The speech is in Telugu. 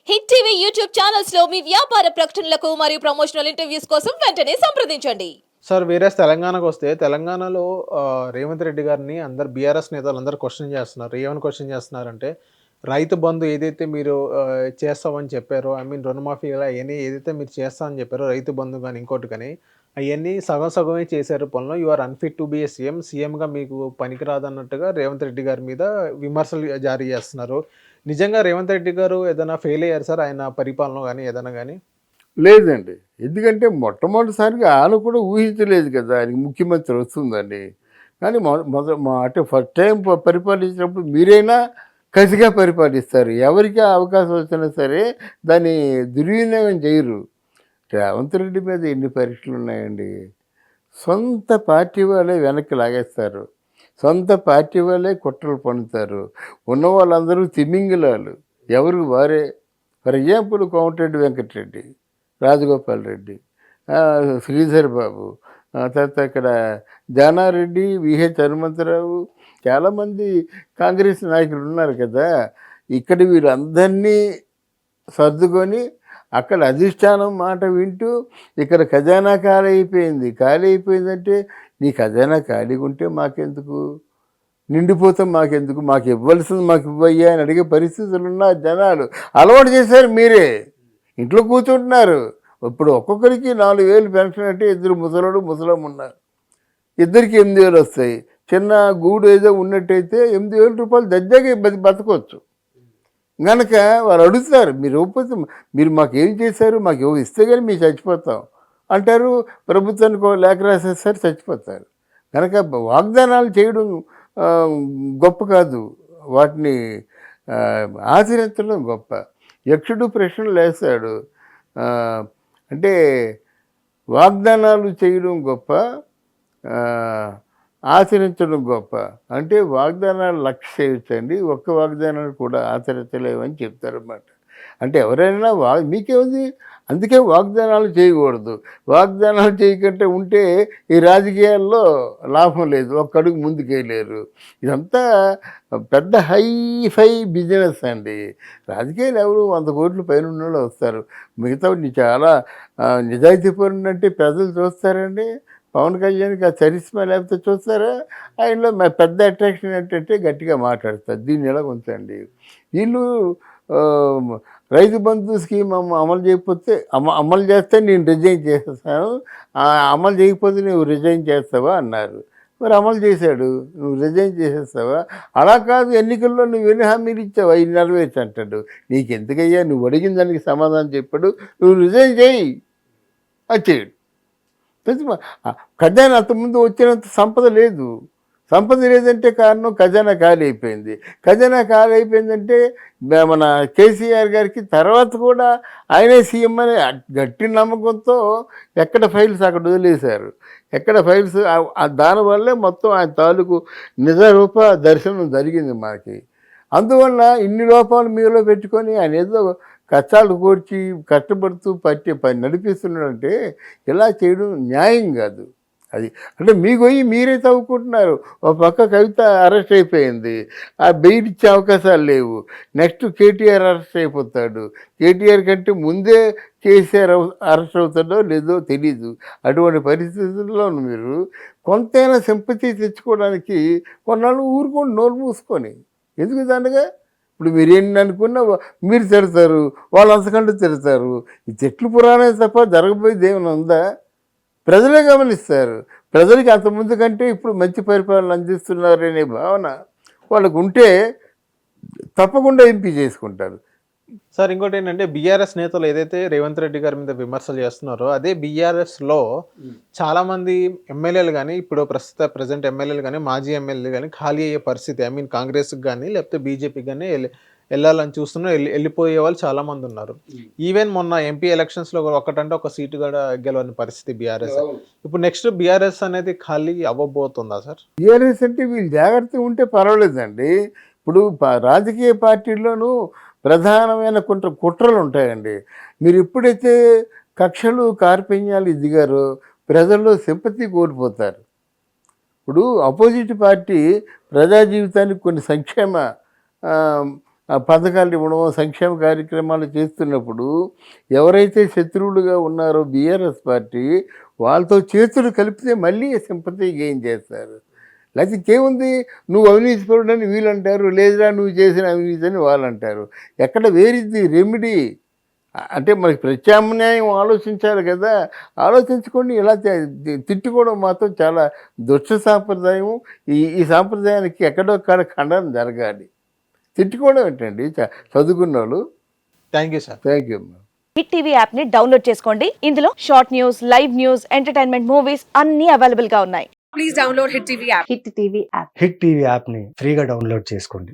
హిట్ టీవీ యూట్యూబ్ ఛానల్స్ లో మీ వ్యాపార ప్రకటనలకు మరియు ప్రమోషనల్ ఇంటర్వ్యూస్ కోసం వెంటనే సంప్రదించండి. సార్ వేరే తెలంగాణకు వస్తే తెలంగాణలో రేవంత్ రెడ్డి గారిని అందరు బీఆర్ఎస్ నేతలు అందరూ క్వశ్చన్ చేస్తున్నారు. ఏమని క్వశ్చన్ చేస్తున్నారంటే రైతు బంధు ఏదైతే మీరు చేస్తామని చెప్పారో రుణమాఫీ అవన్నీ ఏదైతే మీరు చేస్తామని చెప్పారో రైతు బంధు కానీ ఇంకోటి కానీ అవన్నీ సగం సగమే చేశారు పనులు. You are unfit to be a సీఎంగా మీకు పనికిరాదన్నట్టుగా రేవంత్ రెడ్డి గారి మీద విమర్శలు జారీ చేస్తున్నారు. నిజంగా రేవంత్ రెడ్డి గారు ఏదైనా ఫెయిల్ అయ్యారు సార్ ఆయన పరిపాలన కానీ ఏదైనా కానీ? లేదండి. ఎందుకంటే మొట్టమొదటిసారిగా ఆయన కూడా ఊహించలేదు కదా ఆయనకి ముఖ్యమంత్రి వస్తుందని. కానీ అంటే ఫస్ట్ టైం పరిపాలించినప్పుడు మీరైనా కసిగా పరిపాలిస్తారు. ఎవరికి అవకాశం వచ్చినా సరే దాన్ని దుర్వినియోగం చేయరు. రేవంత్ రెడ్డి మీద ఎన్ని పరీక్షలు ఉన్నాయండి. సొంత పార్టీ వాళ్ళే వెనక్కి లాగేస్తారు, సొంత పార్టీ వాళ్ళే కుట్రలు పన్నుతారు. ఉన్న వాళ్ళందరూ తిమింగిలాలు, ఎవరు వారే. ఫర్ ఎగ్జాంపుల్ కోమటిరెడ్డి వెంకటరెడ్డి, రాజగోపాల్ రెడ్డి, శ్రీధర్ బాబు, తర్వాత ఇక్కడ జానారెడ్డి, విహెచ్ హనుమంతరావు, చాలామంది కాంగ్రెస్ నాయకులు ఉన్నారు కదా. ఇక్కడ వీళ్ళందరినీ సర్దుకొని అక్కడ అధిష్టానం మాట వింటూ ఇక్కడ ఖజానా ఖాళీ అయిపోయింది. ఖాళీ అయిపోయిందంటే నీ ఖజానా ఖాళీగా ఉంటే మాకెందుకు, నిండిపోతాం మాకెందుకు, మాకు ఇవ్వాల్సింది మాకు ఇవ్వయ్యా అని అడిగే పరిస్థితులు ఉన్న జనాలు అలవాటు చేశారు. మీరే ఇంట్లో కూర్చుంటున్నారు. ఇప్పుడు ఒక్కొక్కరికి 4,000 పెన్షన్ అంటే ఇద్దరు ముసలోడు ముసలం ఉన్నారు, ఇద్దరికి 8,000 వస్తాయి. చిన్న గూడు ఏదో ఉన్నట్టయితే 8,000 రూపాయలు దర్జాగా బతకొచ్చు. కనుక వాళ్ళు అడుగుతారు, మీరు ఇవ్వకపోతే మీరు మాకు ఏం చేశారు, మాకు ఇస్తే కానీ మేము చచ్చిపోతాం అంటారు. ప్రభుత్వానికి లేఖ రాసేస్తారు, చచ్చిపోతారు. కనుక వాగ్దానాలు చేయడం గొప్ప కాదు, వాటిని ఆచరించడం గొప్ప. యక్షుడు ప్రశ్నలు వేస్తాడు, అంటే వాగ్దానాలు చేయడం గొప్ప, ఆచరించడం గొప్ప. అంటే వాగ్దానాలు లక్ష్య చేయొచ్చండి, ఒక్క వాగ్దానాలు కూడా ఆచరించలేవని చెప్తారన్నమాట. అంటే ఎవరైనా మీకేముంది, అందుకే వాగ్దానాలు చేయకూడదు. వాగ్దానాలు చేయకుంటే ఉంటే ఈ రాజకీయాల్లో లాభం లేదు, ఒక్క అడుగు ముందుకెళ్ళలేరు. ఇదంతా పెద్ద హైఫై బిజినెస్ అండి. రాజకీయాలు ఎవరు 100 కోట్ల పైన ఉన్న వాళ్ళు వస్తారు, మిగతా చాలా నిజాయితీపరుడు ప్రజలు చూస్తారండి. పవన్ కళ్యాణ్కి ఆ చరిస్మా లేకపోతే చూస్తారా? ఆయనలో పెద్ద అట్రాక్షన్ ఏంటంటే గట్టిగా మాట్లాడతారు. దీన్ని ఎలా ఉంచండి, వీళ్ళు రైతు బంధు స్కీమ్ అమలు చేయకపోతే అమలు చేస్తే నేను రిజైన్ చేసేస్తాను, అమలు చేయకపోతే నువ్వు రిజైన్ చేస్తావా అన్నారు. మరి అమలు చేశాడు, నువ్వు రిజైన్ చేసేస్తావా? అలా కాదు, ఎన్నికల్లో నువ్వు ఎన్ని హామీలు ఇచ్చావు, అవి నెరవేర్చి అంటాడు. నీకు ఎందుకయ్యా, నువ్వు అడిగిన దానికి సమాధానం చెప్పాడు, నువ్వు రిజైన్ చేయి, అది చేయడు. ఖజానా అంతకుముందు వచ్చినంత సంపద లేదు. సంపద లేదంటే కారణం ఖజానా ఖాళీ అయిపోయింది. ఖజానా ఖాళీ అయిపోయిందంటే మన కేసీఆర్ గారికి తర్వాత కూడా ఆయనే సీఎం అని గట్టి నమ్మకంతో ఎక్కడ ఫైల్స్ అక్కడ వదిలేశారు. ఎక్కడ ఫైల్స్ దానివల్లే మొత్తం ఆయన తాలూకు నిజరూప దర్శనం జరిగింది మనకి. అందువల్ల ఇన్ని లోపాలు మీలో పెట్టుకొని ఆయన ఏదో కష్టాలు కోర్చి కష్టపడుతూ పని నడిపిస్తున్నాడంటే ఇలా చేయడం న్యాయం కాదు. అది అంటే మీకు పోయి మీరే తవ్వుకుంటున్నారు. ఒక పక్క కవిత అరెస్ట్ అయిపోయింది, ఆ బెయిల్ ఇచ్చే అవకాశాలు లేవు. నెక్స్ట్ కేటీఆర్ అరెస్ట్ అయిపోతాడు. కేటీఆర్ కంటే ముందే కేసీఆర్ అరెస్ట్ అవుతాడో లేదో తెలీదు. అటువంటి పరిస్థితుల్లో మీరు కొంతైనా సింపతి తెచ్చుకోవడానికి కొన్నాళ్ళు ఊరుకొని నోరు మూసుకొని ఎందుకు దండగా. ఇప్పుడు మీరు ఏంటి అనుకున్నా మీరు తిడతారు, వాళ్ళు అంతకంటే తిడతారు. ఈ చెట్లు పురాణం తప్ప జరగబోయేది ఏమైనా ఉందా? ప్రజలే గమనిస్తారు. ప్రజలకి అంతకుముందు కంటే ఇప్పుడు మంచి పరిపాలన అందిస్తున్నారనే భావన వాళ్ళకు ఉంటే తప్పకుండా ఎంపీ చేసుకుంటారు. సార్ ఇంకోటి ఏంటంటే బీఆర్ఎస్ నేతలు ఏదైతే రేవంత్ రెడ్డి గారి మీద విమర్శలు చేస్తున్నారో అదే బీఆర్ఎస్లో చాలామంది ఎమ్మెల్యేలు కానీ ఇప్పుడు ప్రజెంట్ ఎమ్మెల్యేలు కానీ మాజీ ఎమ్మెల్యేలు కానీ ఖాళీ అయ్యే పరిస్థితి కాంగ్రెస్కి కానీ లేకపోతే బీజేపీకి కానీ వెళ్ళాలని చూస్తున్నారు, వెళ్ళిపోయే వాళ్ళు చాలామంది ఉన్నారు. ఈవెన్ మొన్న ఎంపీ ఎలక్షన్స్లో ఒకటంటే ఒక సీటు కూడా గెలవని పరిస్థితి బీఆర్ఎస్. ఇప్పుడు నెక్స్ట్ బీఆర్ఎస్ అనేది ఖాళీ అవ్వబోతుందా సార్? బీఆర్ఎస్ అంటే వీళ్ళు జాగ్రత్తగా ఉంటే పర్వాలేదండి. ఇప్పుడు రాజకీయ పార్టీల్లోనూ ప్రధానమైన కుట్రలు ఉంటాయండి. మీరు ఎప్పుడైతే కక్షలు కార్పణ్యాలు దిగారో ప్రజల్లో సింపతి కోల్పోతారు. ఇప్పుడు అపోజిట్ పార్టీ ప్రజా జీవితానికి కొన్ని సంక్షేమ పథకాలు ఇవ్వడం, సంక్షేమ కార్యక్రమాలు చేస్తున్నప్పుడు ఎవరైతే శత్రువులుగా ఉన్నారో బీఆర్ఎస్ పార్టీ, వాళ్ళతో చేతులు కలిపితే మళ్ళీ సింపతి గెయిన్ చేస్తారు. లేకపోతే ఇంకేముంది, నువ్వు అవినీతి పరుడని వీళ్ళు అంటారు, లేదురా నువ్వు చేసిన అవినీతి అని వాళ్ళు అంటారు. ఎక్కడ వేరిద్ది రెమెడీ? అంటే మనకి ప్రత్యామ్నాయం ఆలోచించాలి కదా. ఆలోచించుకొని ఇలా తిట్టుకోవడం మాత్రం చాలా దుష్ట సాంప్రదాయం. ఈ సాంప్రదాయానికి ఎక్కడో ఖండన జరగాలి. తిట్టుకోవడం ఏంటండి చదువుకున్న వాళ్ళు. Thank you sir. Thank you. Hit TV app ని డౌన్లోడ్ చేసుకోండి. ఇందులో short news, live news, entertainment movies అన్ని అవైలబుల్ గా ఉన్నాయి. Please download Hit TV app. Hit TV app. Hit TV యాప్ని ఫ్రీగా డౌన్లోడ్ చేసుకోండి.